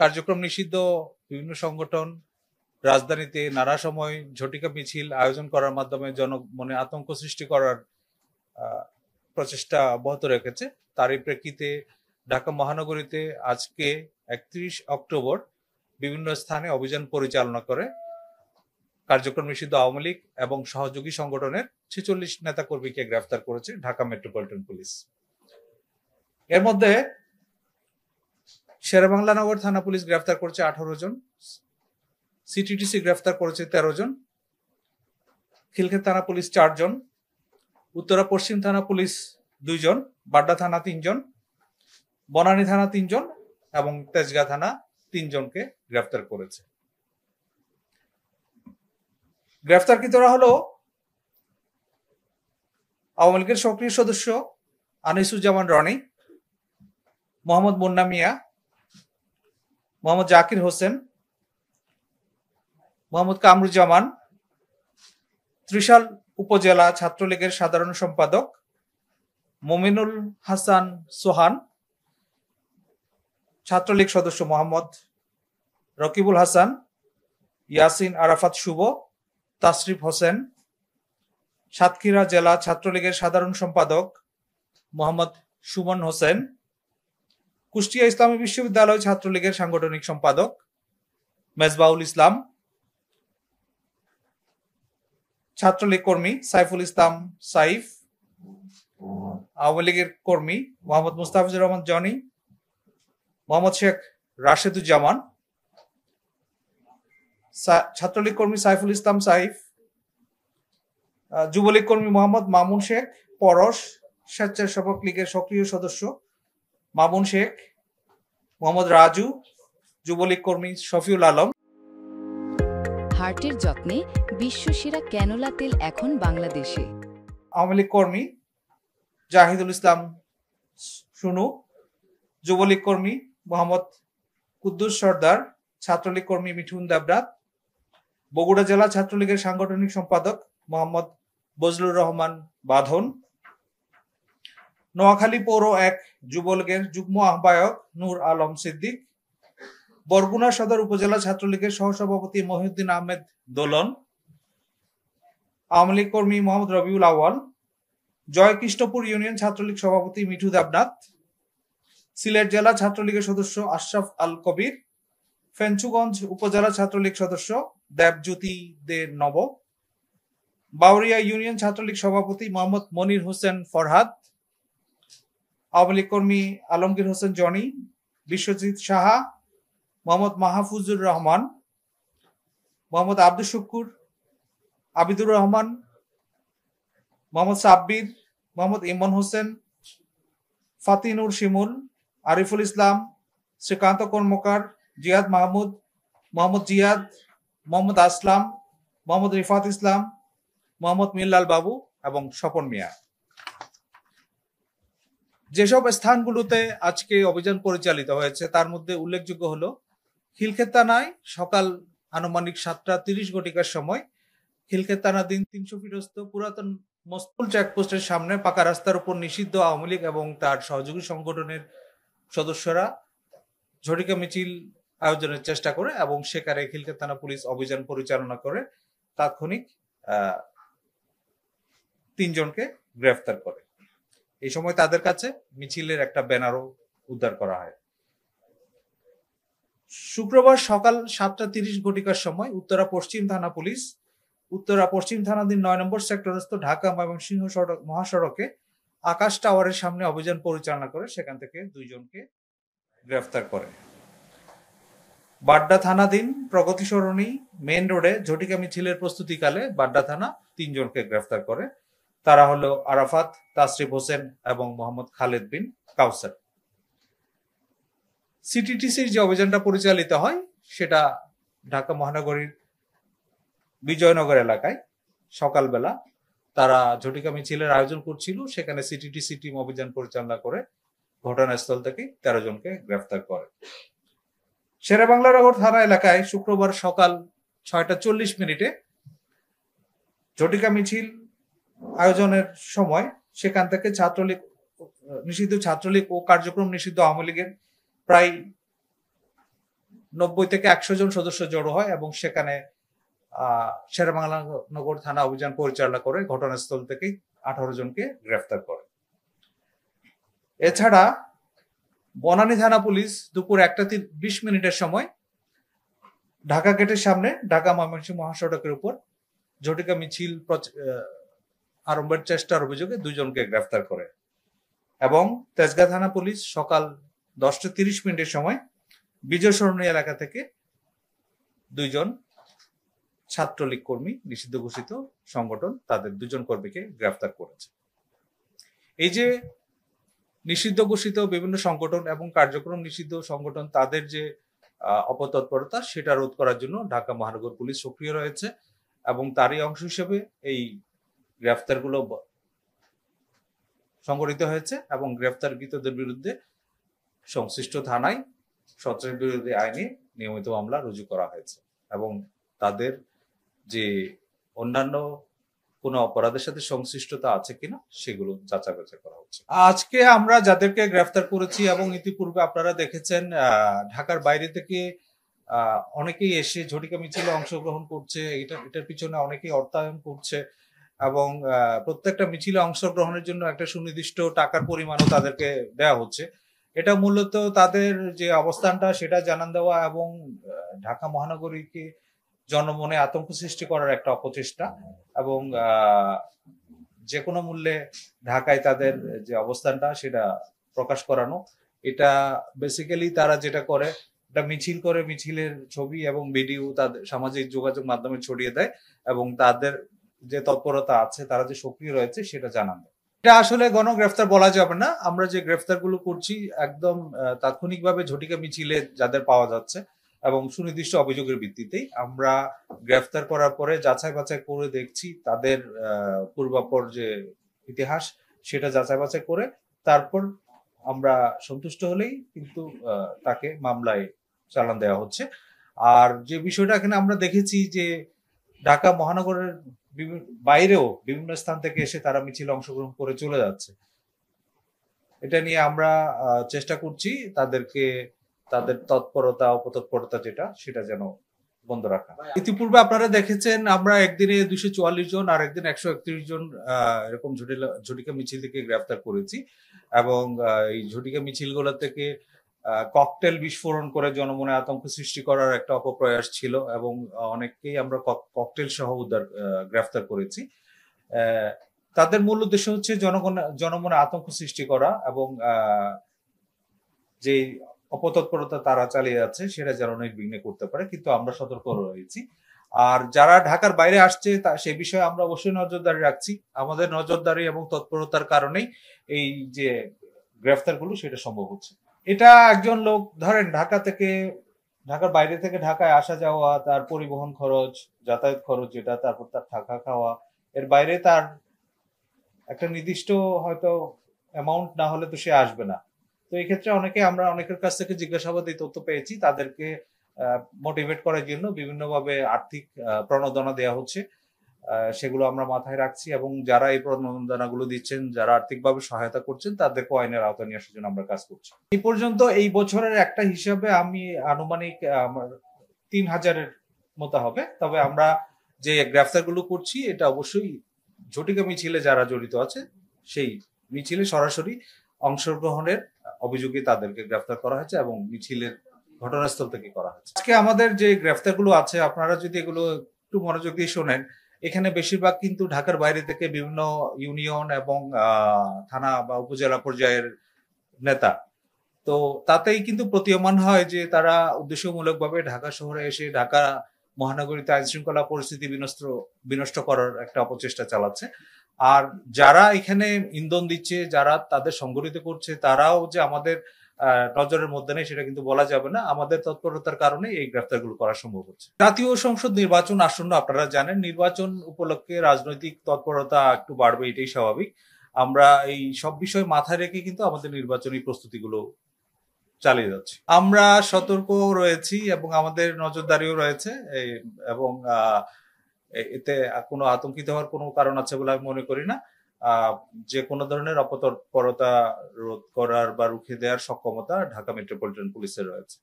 কার্যক্রম নিষিদ্ধ বিভিন্ন সংগঠন রাজধানীতে নানা সময় ঝটিকা মিছিল আয়োজন করার মাধ্যমে জনমনে আতঙ্ক সৃষ্টি করার প্রচেষ্টা অব্যাহত রেখেছে। তারই প্রেক্ষিতে ঢাকা মহানগরীতে আজকে 31 অক্টোবর বিভিন্ন স্থানে অভিযান পরিচালনা করে কার্যক্রম নিষিদ্ধ আওয়ামী লীগ এবং সহযোগী সংগঠনের 46 নেতাকর্মীকে গ্রেফতার করেছে ঢাকা মেট্রোপলিটন পুলিশ। এর মধ্যে শেরেবাংলা নগর থানা পুলিশ গ্রেফতার করেছে 18 জন, সিটিটিসি গ্রেফতার করেছে 13 জন, খিলক্ষেত থানা পুলিশ 4 জন, উত্তরা পশ্চিম থানা পুলিশ 2 জন, বাড্ডা থানা 3 জন, বনানী থানা 3 জন এবং তেজগাঁ থানা 3 জনকে গ্রেফতার করেছে। গ্রেফতারকৃতরা হলো আওয়ামী লীগের সক্রিয় সদস্য আনিসুজ্জামান রনি, মোহাম্মদ মুন্না মিয়া, মোহাম্মদ জাকির হোসেন, মোহাম্মদ কামরুজ্জামান, ত্রিশাল উপজেলা ছাত্রলীগের সাধারণ সম্পাদক মমিনুল হাসান সোহান, ছাত্রলীগ সদস্য মোহাম্মদ রকিবুল হাসান, ইয়াসিন আরাফাত শুভ, তাসরিফ হোসেন, সাতক্ষীরা জেলা ছাত্রলীগের সাধারণ সম্পাদক মোহাম্মদ সুমন হোসেন, কুষ্টিয়া ইসলামী বিশ্ববিদ্যালয় ছাত্রলীগের সাংগঠনিক সম্পাদক মেজবাউল ইসলাম, ছাত্রলীগ কর্মী সাইফুল ইসলাম সাইফ, আওয়ামী লীগের কর্মী মোহাম্মদ মুস্তাফিজুর রহমান জনি, মোহাম্মদ শেখ রাশেদুজ্জামান, ছাত্রলীগ কর্মী সাইফুল ইসলাম সাইফ, যুবলীগ কর্মী মোহাম্মদ মামুন শেখ পরশ, স্বেচ্ছাসেবক লীগের সক্রিয় সদস্য মামুন শেখ, মোহাম্মদ রাজু, যুবলীগ কর্মী শফিউল আলম। হার্টের যত্নে বিশ্বসেরা ক্যানোলা তেল এখন বাংলাদেশে। আওয়ামী লীগ কর্মী জাহিদুল ইসলাম সুনু, যুবলীগ কর্মী মোহাম্মদ কুদ্দুস সর্দার, ছাত্রলীগ কর্মী মিঠুন দেবরাত, বগুড়া জেলা ছাত্রলীগের সাংগঠনিক সম্পাদক মোহাম্মদ বজলুর রহমান বাঁধন, নোয়াখালী পৌর 1 যুবলীগের যুগ্ম আহ্বায়ক নূর আলম সিদ্দিক, বরগুনা সদর উপজেলা ছাত্রলীগের সহসভাপতি মহিউদ্দিন আহমেদ দোলন, আওয়ামী লীগ কর্মী মোহাম্মদ রবিউল আওয়াল, জয়কৃষ্ণপুর ইউনিয়ন ছাত্রলীগ সভাপতি মিঠু দেবনাথ, সিলেট জেলা ছাত্রলীগের সদস্য আশরাফ আল কবির, ফেঞ্চুগঞ্জ উপজেলা ছাত্রলীগ সদস্য দেবজ্যোতি দে নব, বাউরিয়া ইউনিয়ন ছাত্রলীগ সভাপতি মোহাম্মদ মনির হোসেন ফরহাদ, আওয়ামী লীগ কর্মী আলমগীর হোসেন জনি, বিশ্বজিৎ সাহা, মোহাম্মদ মাহফুজুর রহমান, মোহাম্মদ আব্দুল শুকুর, আবিদুর রহমান, মোহাম্মদ সাব্বির, মোহাম্মদ ইমন হোসেন, ফাতিনুর শিমুল, আরিফুল ইসলাম, শ্রীকান্ত কর্মকার, জিয়াদ মাহমুদ, মোহাম্মদ জিয়াদ, মোহাম্মদ আসলাম, মোহাম্মদ রিফাত ইসলাম, মোহাম্মদ মিল্লাল বাবু এবং স্বপন মিয়া। যেসব স্থানগুলোতে আজকে অভিযান পরিচালিত হয়েছে তার মধ্যে উল্লেখযোগ্য হলো খিলক্ষেত থানায় সকাল আনুমানিক 7:30 ঘটিকার সময় খিলক্ষেত থানাধীন 300 ফিটস্থ পুরাতন মস্তুল চেকপোস্টের সামনে পাকা রাস্তার উপর নিষিদ্ধ আওয়ামী লীগ এবং তার সহযোগী সংগঠনের সদস্যরা ঝটিকা মিছিল আয়োজনের চেষ্টা করে এবং সেখানে খিলক্ষেত থানা পুলিশ অভিযান পরিচালনা করে তাৎক্ষণিক 3 জনকে গ্রেফতার করে। এই সময় তাদের কাছে মিছিলের একটা ব্যানারও উদ্ধার করা হয়। শুক্রবার সকাল 7:30 ঘটিকার সময় উত্তরা পশ্চিম থানা পুলিশ উত্তরা পশ্চিম থানাধীন 9 নম্বর সেক্টরস্থ ঢাকা ময়মনসিংহ মহাসড়কে আকাশ টাওয়ারের সামনে অভিযান পরিচালনা করে সেখান থেকে 2 জনকে গ্রেফতার করে। বাড্ডা থানাধীন প্রগতি সরণি মেইন রোডে ঝটিকা মিছিলের প্রস্তুতিকালে বাড্ডা থানা 3 জনকে গ্রেফতার করে। তারা হলো আরাফাত, তাসরিফ হোসেন এবং মোহাম্মদ খালেদ বিন কাউসার। সিটিটিসির যে অভিযানটা পরিচালিত হয় সেটা ঢাকা মহানগরীর বিজয়নগর এলাকায় সকালবেলা তারা ঝটিকা মিছিলের আয়োজন করছিল, সেখানে সিটিটিসি টিম অভিযান পরিচালনা করে ঘটনাস্থল থেকে 13 জনকে গ্রেফতার করে। শেরেবাংলা নগর থানা এলাকায় শুক্রবার সকাল 6:40 ঝটিকা মিছিল আয়োজনের সময় সেখান থেকে নিষিদ্ধ ছাত্রলীগ ও কার্যক্রম নিষিদ্ধ আওয়ামী লীগের প্রায় 90 থেকে 100 জন সদস্য জড়ো হয় এবং সেখানে শেরেবাংলা নগর থানা অভিযান পরিচালনা করে ঘটনাস্থল থেকে 18 জনকে গ্রেফতার করে। এছাড়া বনানী থানা পুলিশ দুপুর 1:20 সময় ঢাকা গেটের সামনে ঢাকা ময়মনসিংহ মহাসড়কের উপর ঝটিকা মিছিল আরম্ভের চেষ্টার অভিযোগে 2 জনকে গ্রেফতার করে এবং তেজগাঁ থানা পুলিশ সকাল 10:30 সময় বিজয় সরণী এলাকা থেকে 2 জন ছাত্রলীগ কর্মী, নিষিদ্ধ ঘোষিত সংগঠন, তাদের 2 জন কর্মীকে গ্রেফতার করেছে। এই যে নিষিদ্ধ ঘোষিত বিভিন্ন সংগঠন এবং কার্যক্রম নিষিদ্ধ সংগঠন, তাদের যে অপতৎপরতা সেটা রোধ করার জন্য ঢাকা মহানগর পুলিশ সক্রিয় রয়েছে এবং তারই অংশ হিসেবে এই গ্রেফতারগুলো সংঘটিত হয়েছে এবং গ্রেফতারকৃতদের বিরুদ্ধে সংশ্লিষ্ট থানায় সন্ত্রাস বিরোধী আইনে নিয়মিত মামলা রুজু করা হয়েছে এবং তাদের যে অন্যান্য কোনো অপরাধের সাথে সংশ্লিষ্টতা আছে কিনা সেগুলো যাচাই বাছাই করা হচ্ছে। আজকে আমরা যাদেরকে গ্রেফতার করেছি এবং ইতিপূর্বে আপনারা দেখেছেন ঢাকার বাইরে থেকে অনেকেই এসে ঝটিকা মিছিলে অংশগ্রহণ করছে, এটার পিছনে অনেকেই অর্থায়ন করছে এবং প্রত্যেকটা মিছিলে অংশগ্রহণের জন্য একটা সুনির্দিষ্ট টাকার পরিমাণও তাদেরকে দেওয়া হচ্ছে। এটা মূলত তাদের যে অবস্থানটা সেটা জানান দেওয়া এবং ঢাকা মহানগরীকে জনমনে আতঙ্ক সৃষ্টি করার একটা অপচেষ্টা এবং যে কোনো মূল্যে ঢাকায় তাদের যে অবস্থানটা সেটা প্রকাশ করানো। এটা বেসিক্যালি তারা যেটা করে, এটা মিছিল করে, মিছিলের ছবি এবং ভিডিও তাদের সামাজিক যোগাযোগ মাধ্যমে ছড়িয়ে দেয় এবং তাদের যে তৎপরতা আছে, তারা যে সক্রিয় রয়েছে সেটা জানান দেয়। এটা আসলে গণগ্রেফতার বলা যাবে না। আমরা যে গ্রেফতার গুলো করছি একদম তাৎক্ষণিকভাবে ঝটিকা মিছিলে যাদের পাওয়া যাচ্ছে এবং সুনির্দিষ্ট অভিযোগের ভিত্তিতেই আমরা গ্রেফতার করার পরে যাচাই বাছাই করে দেখছি তাদের পূর্বাপর যে ইতিহাস সেটা যাচাই বাছাই করে তারপর আমরা সন্তুষ্ট হলেই কিন্তু তাকে মামলায় চালান দেওয়া হচ্ছে। আর যে বিষয়টা এখানে আমরা দেখেছি যে ঢাকা মহানগরের বাইরেও বিভিন্ন স্থান থেকে এসে তারা মিছিলে অংশগ্রহণ করে চলে যাচ্ছে। এটা নিয়ে আমরা চেষ্টা করছি তাদেরকে তাদের তৎপরতা অপতৎপরতা যেটা সেটা যেন বন্ধ রাখা। ইতিপূর্বে আপনারা দেখেছেন আমরা একদিনে 244 জন আর একদিন 131 জন এরকম ঝটিকা মিছিল থেকে গ্রেফতার করেছি এবং এই ঝটিকা মিছিলগুলো থেকে ককটেল বিস্ফোরণ করে জনমনে আতঙ্ক সৃষ্টি করার একটা অপপ্রয়াস ছিল এবং অনেককেই আমরা ককটেল সহ গ্রেফতার করেছি। তাদের মূল উদ্দেশ্য হচ্ছে জনমনে আতঙ্ক সৃষ্টি করা এবং যে অপতৎপরতা তারা চালিয়ে যাচ্ছে সেটা যেন নির্বিঘ্নে করতে পারে, কিন্তু আমরা সতর্ক রয়েছি। আর যারা ঢাকার বাইরে আসছে সে বিষয়ে আমরা অবশ্যই নজরদারি রাখছি। আমাদের নজরদারি এবং তৎপরতার কারণেই এই যে গ্রেফতার গুলো সেটা সম্ভব হচ্ছে। এটা একজন লোক ধরেন ঢাকার বাইরে থেকে ঢাকায় আসা যাওয়া, তার পরিবহন খরচ, যাতায়াত খরচ যেটা, তারপর তার থাকা খাওয়া, এর বাইরে তার একটা নির্দিষ্ট হয়তো অ্যামাউন্ট না হলে তো সে আসবে না। তো এই ক্ষেত্রে আমরা অনেকের কাছ থেকে জিজ্ঞাসাবাদ এই তথ্য পেয়েছি, তাদেরকে মোটিভেট করার জন্য বিভিন্নভাবে আর্থিক প্রণোদনা দেওয়া হচ্ছে, সেগুলো আমরা মাথায় রাখছি এবং যারা এই প্রণোদনাগুলো দিচ্ছেন, যারা আর্থিকভাবে সহায়তা করছেন, তাদেরকে আইনের আওতায় নিয়ে আসার জন্য আমরা কাজ করছি। এই পর্যন্ত এই বছরের একটা হিসাবে আমি আনুমানিক 3000-এর মতো হবে। তবে আমরা যে গ্রেফতার গুলো করছি এটা অবশ্যই ঝটিকা মিছিলে যারা জড়িত আছে সেই মিছিলে সরাসরি অংশগ্রহণের অভিযোগে তাদেরকে গ্রেফতার করা হয়েছে এবং মিছিলের ঘটনাস্থল থেকে করা হয়েছে। আজকে আমাদের যে গ্রেফতার গুলো আছে, আপনারা যদি এগুলো একটু মনোযোগ দিয়ে শোনেন, এখানে বেশিরভাগ কিন্তু ঢাকার বাইরে থেকে বিভিন্ন ইউনিয়ন এবং থানা বা উপজেলা পর্যায়ের নেতা। তো তাতেই কিন্তু প্রতীয়মান হয় যে তারা উদ্দেশ্যমূলকভাবে ঢাকা শহরে এসে ঢাকা মহানগরীতে আইন শৃঙ্খলা পরিস্থিতি বিনষ্ট করার একটা অপচেষ্টা চালাচ্ছে। আর যারা এখানে ইন্ধন দিচ্ছে, যারা তাদের সংগঠিত করছে, তারাও যে আমাদের নজরের মধ্যে নেই সেটা কিন্তু বলা যাবে না। আমাদের তৎপরতার কারণে এই গ্রেফতারগুলো করা সম্ভব হচ্ছে। জাতীয় সংসদ নির্বাচন আসন্ন, আপনারা জানেন, নির্বাচন উপলক্ষে রাজনৈতিক তৎপরতা একটু বাড়বে, এটাই স্বাভাবিক। আমরা এই সব বিষয় মাথায় রেখে কিন্তু আমাদের নির্বাচনী প্রস্তুতিগুলো চালিয়ে যাচ্ছি। আমরা সতর্ক রয়েছি এবং আমাদের নজরদারিও রয়েছে এবং এতে কোনো আতঙ্কিত হওয়ার কোনো কারণ আছে বলে আমি মনে করি না। যে কোনো ধরনের অপতৎপরতা রোধ করার বা রুখে দেওয়ার সক্ষমতা ঢাকা মেট্রোপলিটন পুলিশের রয়েছে।